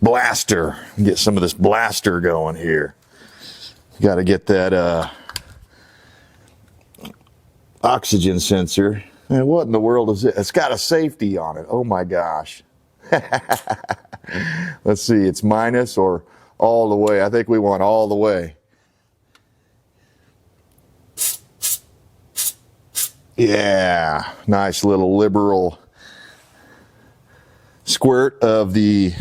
blaster. Get some of this blaster going here. Got to get that oxygen sensor. And what in the world is it? It's got a safety on it. Oh my gosh. Let's see, it's minus or all the way. I think we want all the way. Yeah, nice little liberal squirt of the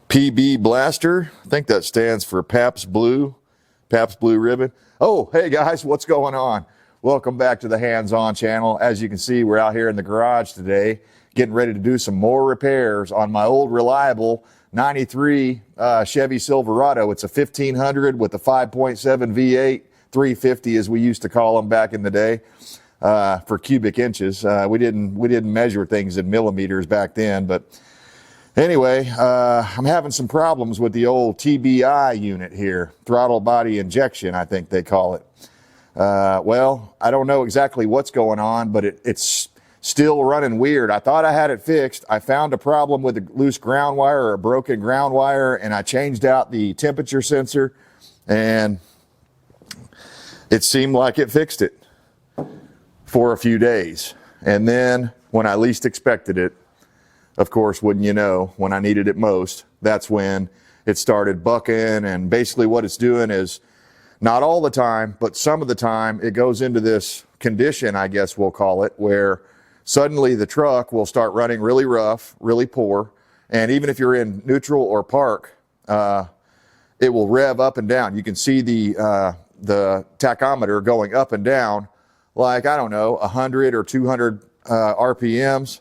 PB blaster. I think that stands for Pabst Blue Ribbon. Oh, hey guys, what's going on? Welcome back to the Hands-On channel. As you can see, we're out here in the garage today, getting ready to do some more repairs on my old reliable 93 Chevy Silverado. It's a 1500 with a 5.7 V8, 350 as we used to call them back in the day. For cubic inches. We didn't measure things in millimeters back then, but anyway, I'm having some problems with the old TBI unit here, throttle body injection, I think they call it. Well, I don't know exactly what's going on, but it's still running weird. I thought I had it fixed. I found a problem with a loose ground wire or a broken ground wire, and I changed out the temperature sensor, and it seemed like it fixed it for a few days. And then when I least expected it, of course, wouldn't you know, when I needed it most, that's when it started bucking. And basically what it's doing is, not all the time, but some of the time, it goes into this condition, I guess we'll call it, where suddenly the truck will start running really rough, really poor. And even if you're in neutral or park, it will rev up and down. You can see the tachometer going up and down like, I don't know, 100 or 200 RPMs.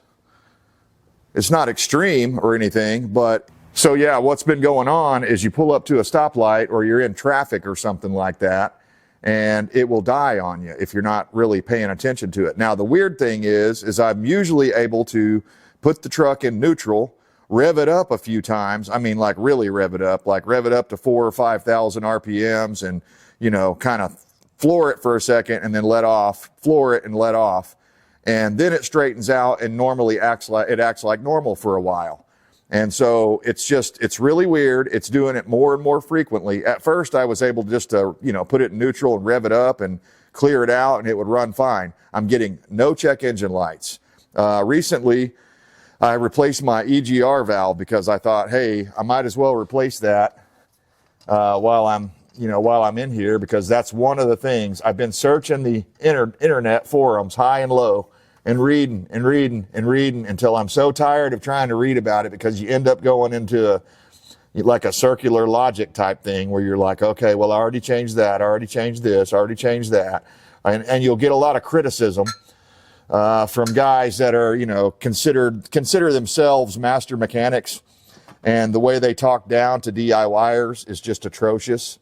It's not extreme or anything, but so yeah, what's been going on is you pull up to a stoplight or you're in traffic or something like that, and it will die on you if you're not really paying attention to it. Now, the weird thing is I'm usually able to put the truck in neutral, rev it up a few times. I mean, like really rev it up to 4,000 or 5,000 RPMs and, you know, kind of floor it for a second and then let off, floor it and let off. And then it straightens out and normally acts like normal for a while. And so it's really weird. It's doing it more and more frequently. At first I was able just to, you know, put it in neutral and rev it up and clear it out and it would run fine. I'm getting no check engine lights. Recently I replaced my EGR valve because I thought, hey, I might as well replace that while I'm in here, because that's one of the things. I've been searching the internet forums high and low and reading until I'm so tired of trying to read about it, because you end up going into like a circular logic type thing where you're like, okay, well, I already changed that, I already changed this, I already changed that. And you'll get a lot of criticism from guys that are, you know, consider themselves master mechanics, and the way they talk down to DIYers is just atrocious.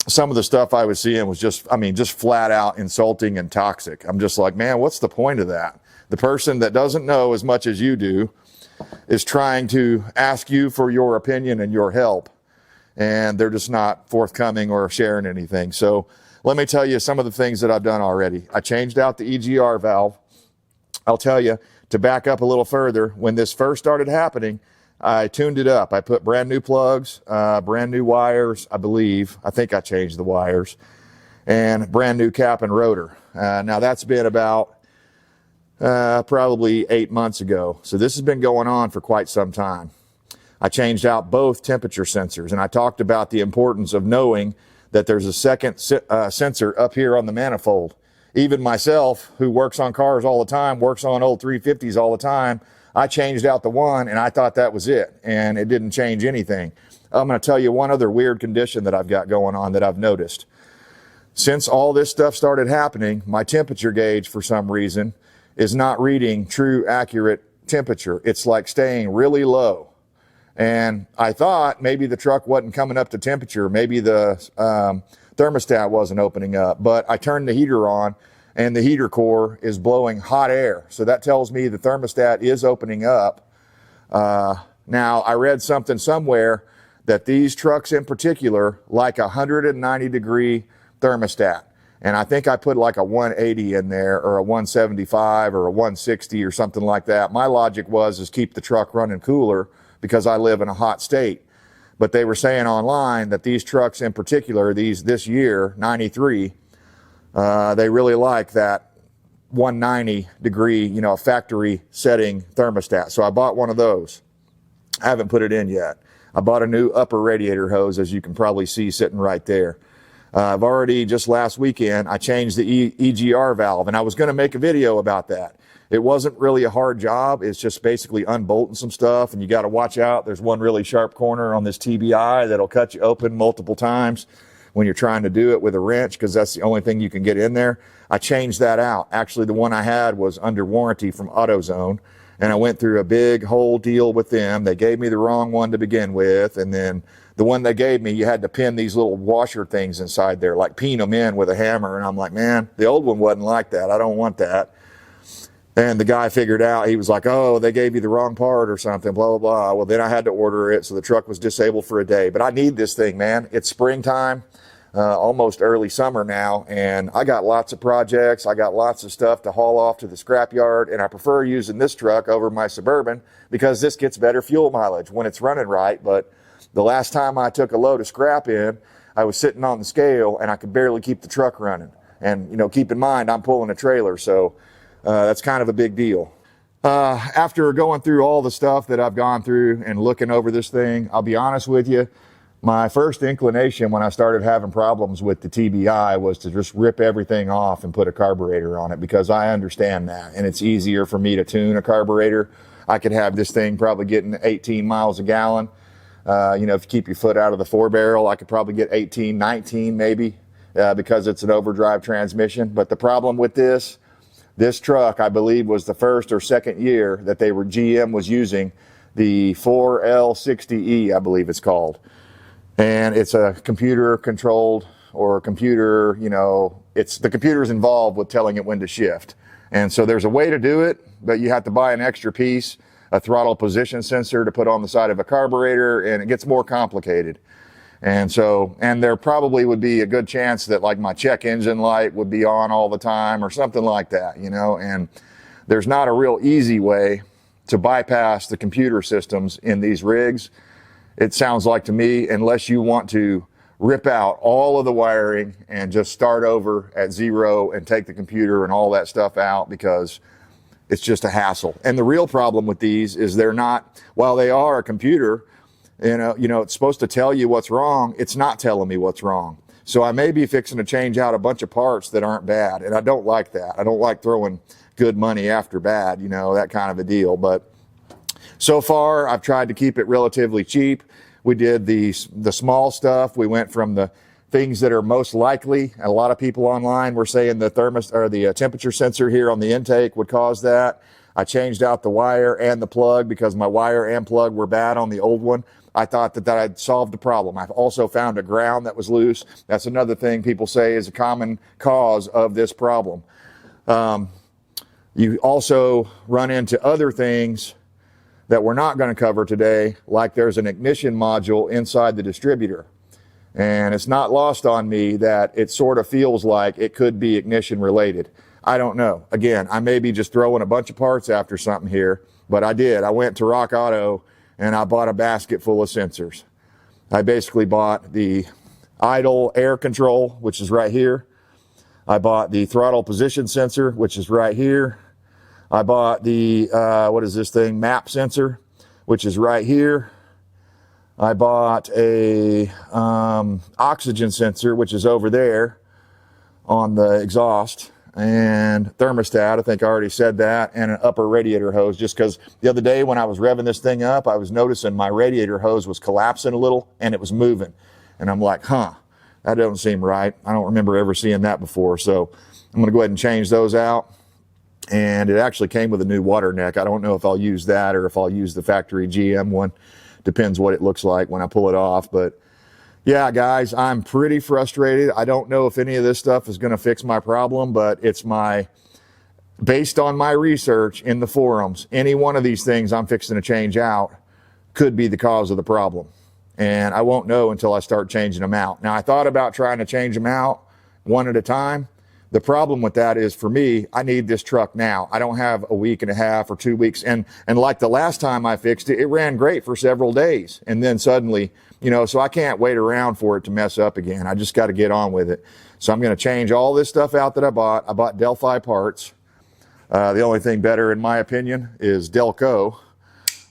Some of the stuff I was seeing was just flat out insulting and toxic. I'm just like, man, what's the point of that? The person that doesn't know as much as you do is trying to ask you for your opinion and your help, and they're just not forthcoming or sharing anything. So let me tell you some of the things that I've done already. I changed out the EGR valve. I'll tell you, to back up a little further, when this first started happening, I tuned it up. I put brand new plugs, brand new wires, I think I changed the wires, and brand new cap and rotor. Now that's been about probably 8 months ago. So this has been going on for quite some time. I changed out both temperature sensors, and I talked about the importance of knowing that there's a second sensor up here on the manifold. Even myself, who works on cars all the time, works on old 350s all the time, I changed out the one and I thought that was it, and it didn't change anything. I'm going to tell you one other weird condition that I've got going on that I've noticed. Since all this stuff started happening, my temperature gauge, for some reason, is not reading true, accurate temperature. It's like staying really low. And I thought maybe the truck wasn't coming up to temperature. Maybe the thermostat wasn't opening up. But I turned the heater on, and the heater core is blowing hot air. So that tells me the thermostat is opening up. Now, I read something somewhere that these trucks in particular like a 190-degree thermostat. And I think I put like a 180 in there, or a 175 or a 160 or something like that. My logic is keep the truck running cooler because I live in a hot state. But they were saying online that these trucks in particular, this year, 93, they really like that 190 degree, factory setting thermostat. So I bought one of those. I haven't put it in yet. I bought a new upper radiator hose, as you can probably see sitting right there. I've already, just last weekend, I changed the EGR valve, and I was going to make a video about that. It wasn't really a hard job. It's just basically unbolting some stuff, and you got to watch out. There's one really sharp corner on this TBI that'll cut you open multiple times when you're trying to do it with a wrench, because that's the only thing you can get in there. I changed that out. Actually, the one I had was under warranty from AutoZone, and I went through a big whole deal with them. They gave me the wrong one to begin with, and then the one they gave me, you had to pin these little washer things inside there, like pin them in with a hammer. And I'm like, man, the old one wasn't like that. I don't want that. And the guy figured out, he was like, oh, they gave you the wrong part or something, blah, blah, blah. Well, then I had to order it, so the truck was disabled for a day. But I need this thing, man. It's springtime, almost early summer now, and I got lots of projects. I got lots of stuff to haul off to the scrapyard, and I prefer using this truck over my Suburban because this gets better fuel mileage when it's running right. But the last time I took a load of scrap in, I was sitting on the scale and I could barely keep the truck running. And, keep in mind, I'm pulling a trailer, so that's kind of a big deal. After going through all the stuff that I've gone through and looking over this thing, I'll be honest with you, my first inclination when I started having problems with the TBI was to just rip everything off and put a carburetor on it, because I understand that, and it's easier for me to tune a carburetor. I could have this thing probably getting 18 miles a gallon. If you keep your foot out of the 4-barrel, I could probably get 18, 19 maybe, because it's an overdrive transmission. But the problem with this truck, I believe, was the first or second year that GM was using the 4L60E, I believe it's called. And it's a computer controlled, or a computer, the computer's involved with telling it when to shift. And so there's a way to do it, but you have to buy an extra piece, a throttle position sensor to put on the side of a carburetor, and it gets more complicated. And there probably would be a good chance that like my check engine light would be on all the time or something like that, and there's not a real easy way to bypass the computer systems in these rigs. It sounds like to me, unless you want to rip out all of the wiring and just start over at zero and take the computer and all that stuff out, because it's just a hassle. And the real problem with these is they're not, while they are a computer, it's supposed to tell you what's wrong, it's not telling me what's wrong. So I may be fixing to change out a bunch of parts that aren't bad, and I don't like that. I don't like throwing good money after bad, that kind of a deal. But so far, I've tried to keep it relatively cheap. We did the small stuff. We went from the things that are most likely. A lot of people online were saying the the temperature sensor here on the intake would cause that. I changed out the wire and the plug because my wire and plug were bad on the old one. I thought that I'd solved the problem. I've also found a ground that was loose. That's another thing people say is a common cause of this problem. You also run into other things that we're not going to cover today, like there's an ignition module inside the distributor. And it's not lost on me that it sort of feels like it could be ignition related. I don't know. Again, I may be just throwing a bunch of parts after something here, but I did. I went to Rock Auto and I bought a basket full of sensors. I basically bought the idle air control, which is right here. I bought the throttle position sensor, which is right here. I bought the, map sensor, which is right here. I bought a oxygen sensor, which is over there on the exhaust, and thermostat, I think I already said that, and an upper radiator hose, just because the other day when I was revving this thing up, I was noticing my radiator hose was collapsing a little and it was moving. And I'm like, that doesn't seem right. I don't remember ever seeing that before. So I'm going to go ahead and change those out. And it actually came with a new water neck. I don't know if I'll use that or if I'll use the factory GM one. Depends what it looks like when I pull it off. But yeah, guys, I'm pretty frustrated. I don't know if any of this stuff is going to fix my problem, but based on my research in the forums, any one of these things I'm fixing to change out could be the cause of the problem. And I won't know until I start changing them out. Now, I thought about trying to change them out one at a time, The problem with that is, for me, I need this truck now. I don't have a week and a half or 2 weeks. And like the last time I fixed it, it ran great for several days. And then suddenly, you know, so I can't wait around for it to mess up again. I just got to get on with it. So I'm going to change all this stuff out that I bought. I bought Delphi parts. The only thing better, in my opinion, is Delco,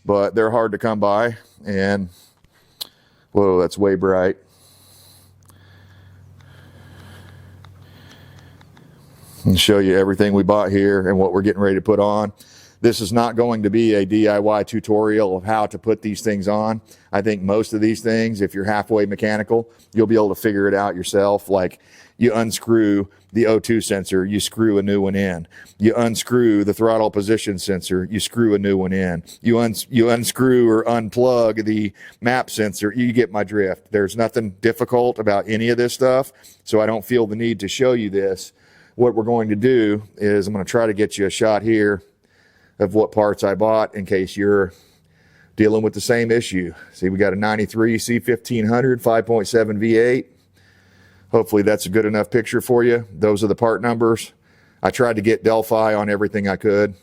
but they're hard to come by. And, whoa, that's way bright. And show you everything we bought here and what we're getting ready to put on. This is not going to be a DIY tutorial of how to put these things on. I think most of these things, if you're halfway mechanical, you'll be able to figure it out yourself. Like, you unscrew the O2 sensor, you screw a new one in. You unscrew the throttle position sensor, you screw a new one in. You unscrew or unplug the map sensor. You get my drift. There's nothing difficult about any of this stuff, so I don't feel the need to show you this. What we're going to do is I'm going to try to get you a shot here of what parts I bought in case you're dealing with the same issue. See, we got a 93 C1500 5.7 V8. Hopefully that's a good enough picture for you. Those are the part numbers. I tried to get Delphi on everything I could.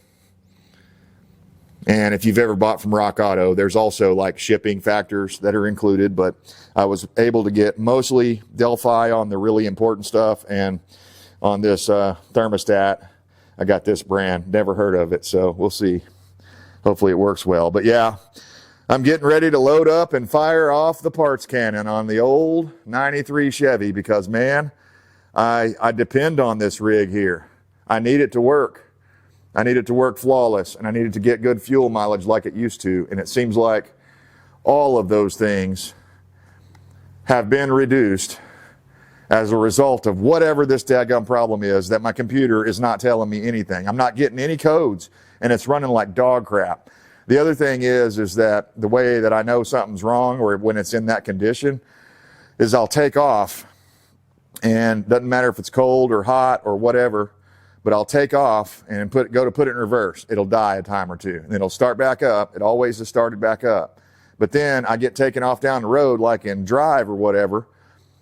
And if you've ever bought from Rock Auto, there's also like shipping factors that are included, but I was able to get mostly Delphi on the really important stuff. And on this thermostat, I got this brand. Never heard of it, so we'll see. Hopefully it works well. But yeah, I'm getting ready to load up and fire off the parts cannon on the old 93 Chevy because, man, I depend on this rig here. I need it to work. I need it to work flawless, and I need it to get good fuel mileage like it used to. And it seems like all of those things have been reduced as a result of whatever this daggum problem is, that my computer is not telling me anything. I'm not getting any codes, and it's running like dog crap. The other thing is that the way that I know something's wrong, or when it's in that condition, is I'll take off, and doesn't matter if it's cold or hot or whatever, but I'll take off and go to put it in reverse. It'll die a time or two, and then it'll start back up. It always has started back up. But then I get taken off down the road, like in drive or whatever,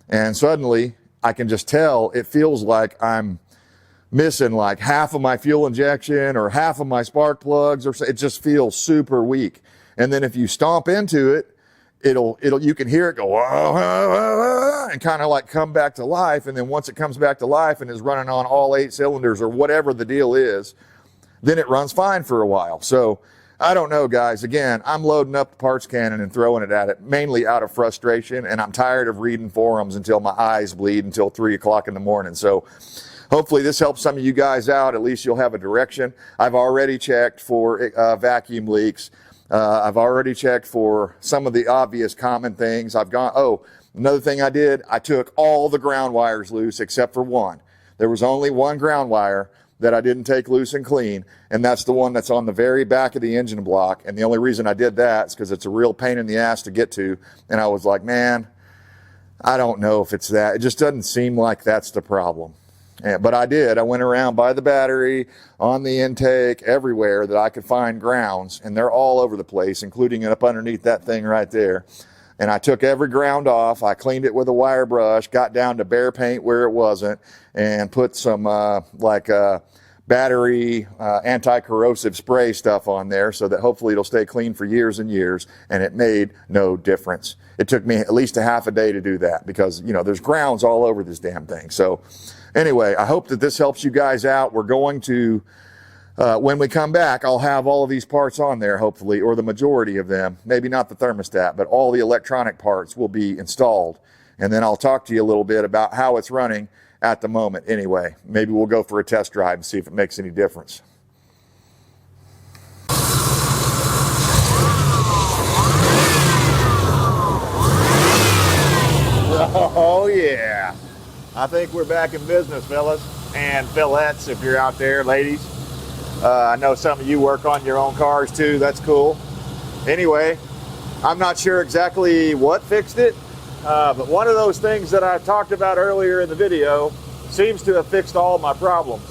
and suddenly I can just tell it feels like I'm missing like half of my fuel injection or half of my spark plugs, or it just feels super weak. And then if you stomp into it, you can hear it go and kind of like come back to life. And then once it comes back to life and is running on all 8 cylinders or whatever the deal is, then it runs fine for a while. So I don't know, guys. Again, I'm loading up the parts cannon and throwing it at it, mainly out of frustration, and I'm tired of reading forums until my eyes bleed until 3 o'clock in the morning. So hopefully this helps some of you guys out. At least you'll have a direction. I've already checked for vacuum leaks. I've already checked for some of the obvious common things. Another thing I did, I took all the ground wires loose except for one. There was only one ground wire that I didn't take loose and clean, and that's the one that's on the very back of the engine block. And the only reason I did that is because it's a real pain in the ass to get to. And I was like, man, I don't know if it's that. It just doesn't seem like that's the problem. But I did. I went around by the battery, on the intake, everywhere that I could find grounds, and they're all over the place, including up underneath that thing right there. And I took every ground off. I cleaned it with a wire brush, got down to bare paint where it wasn't, and put some battery anti-corrosive spray stuff on there so that hopefully it'll stay clean for years and years. And it made no difference. It took me at least a half a day to do that because, you know, there's grounds all over this damn thing. So anyway, I hope that this helps you guys out. We're going to, when we come back, I'll have all of these parts on there, hopefully, or the majority of them. Maybe not the thermostat, but all the electronic parts will be installed. And then I'll talk to you a little bit about how it's running at the moment. Anyway, maybe we'll go for a test drive and see if it makes any difference. Oh yeah, I think we're back in business, fellas and fillettes, if you're out there, ladies. I know some of you work on your own cars too. That's cool. Anyway, I'm not sure exactly what fixed it, but one of those things that I talked about earlier in the video seems to have fixed all my problems.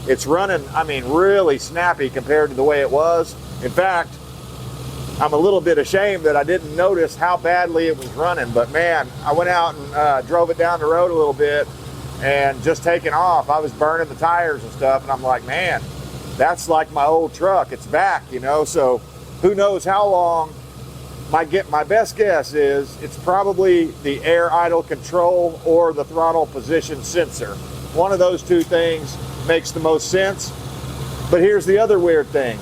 It's running, I mean, really snappy compared to the way it was. In fact, I'm a little bit ashamed that I didn't notice how badly it was running, but man, I went out and drove it down the road a little bit, and just taking off. I was burning the tires and stuff, and I'm like, man, that's like my old truck. It's back, you know. So who knows how long. My best guess is it's probably the air idle control or the throttle position sensor. One of those two things makes the most sense. But here's the other weird thing.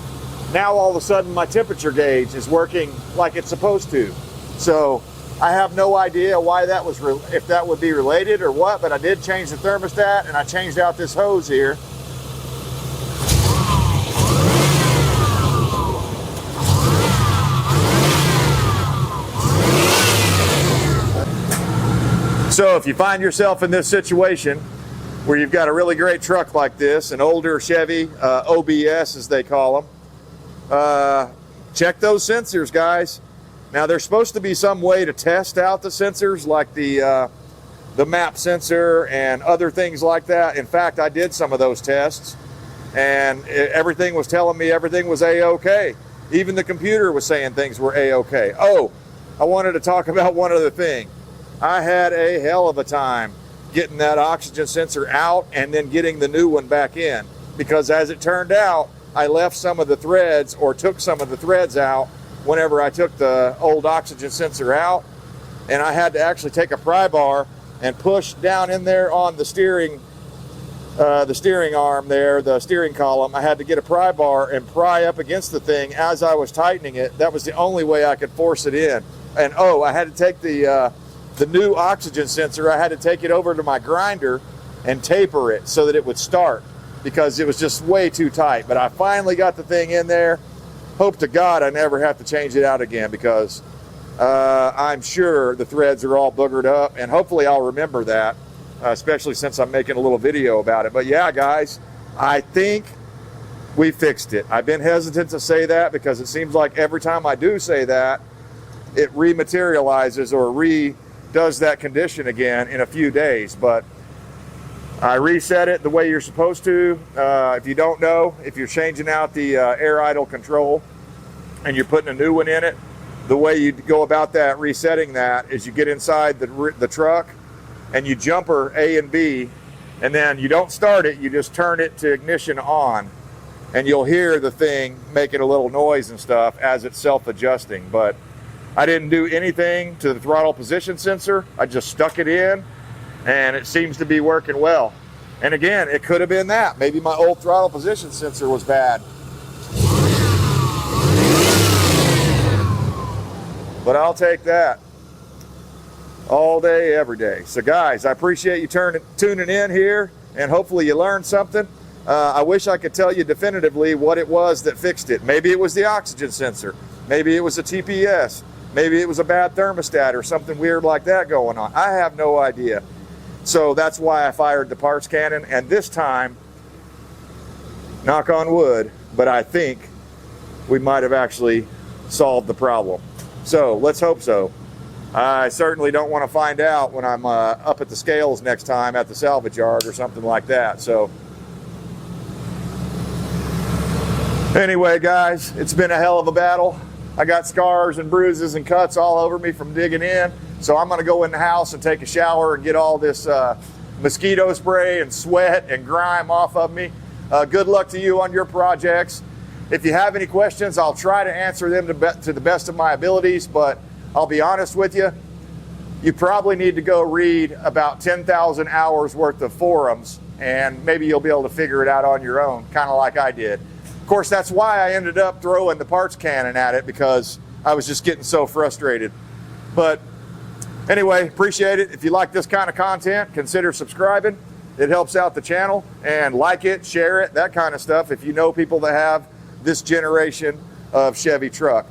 Now all of a sudden my temperature gauge is working like it's supposed to. So I have no idea why that was, if that would be related or what, but I did change the thermostat and I changed out this hose here. So if you find yourself in this situation where you've got a really great truck like this, an older Chevy, OBS as they call them, check those sensors, guys. Now there's supposed to be some way to test out the sensors, like the map sensor and other things like that. In fact, I did some of those tests and everything was telling me everything was A-OK. Even the computer was saying things were A-OK. Oh, I wanted to talk about one other thing. I had a hell of a time getting that oxygen sensor out and then getting the new one back in, because as it turned out, I left some of the threads, or took some of the threads out whenever I took the old oxygen sensor out, and I had to actually take a pry bar and push down in there on the steering arm there, the steering column. I had to get a pry bar and pry up against the thing as I was tightening it. That was the only way I could force it in. And oh, I had to take the new oxygen sensor, I had to take it over to my grinder and taper it so that it would start, because it was just way too tight. But I finally got the thing in there. Hope to God I never have to change it out again, because I'm sure the threads are all boogered up, and hopefully I'll remember that, especially since I'm making a little video about it. But yeah, guys, I think we fixed it. I've been hesitant to say that because it seems like every time I do say that, it rematerializes or does that condition again in a few days. But I reset it the way you're supposed to. If you don't know, if you're changing out the air idle control and you're putting a new one in it, the way you go about that, resetting that, is you get inside the truck and you jumper A and B, and then you don't start it, you just turn it to ignition on, and you'll hear the thing making a little noise and stuff as it's self-adjusting. But I didn't do anything to the throttle position sensor. I just stuck it in and it seems to be working well. And again, it could have been that. Maybe my old throttle position sensor was bad. But I'll take that all day, every day. So guys, I appreciate you tuning in here, and hopefully you learned something. I wish I could tell you definitively what it was that fixed it. Maybe it was the oxygen sensor. Maybe it was a TPS. Maybe it was a bad thermostat or something weird like that going on. I have no idea. So that's why I fired the parts cannon. And this time, knock on wood, but I think we might have actually solved the problem. So let's hope so. I certainly don't want to find out when I'm up at the scales next time at the salvage yard or something like that. So anyway, guys, it's been a hell of a battle. I got scars and bruises and cuts all over me from digging in. So I'm going to go in the house and take a shower and get all this mosquito spray and sweat and grime off of me. Good luck to you on your projects. If you have any questions, I'll try to answer them to the best of my abilities, but I'll be honest with you, you probably need to go read about 10,000 hours worth of forums, and maybe you'll be able to figure it out on your own, kind of like I did. Of course, that's why I ended up throwing the parts cannon at it, because I was just getting so frustrated. But anyway, appreciate it. If you like this kind of content, consider subscribing. It helps out the channel. And like it, share it, that kind of stuff, if you know people that have this generation of Chevy truck.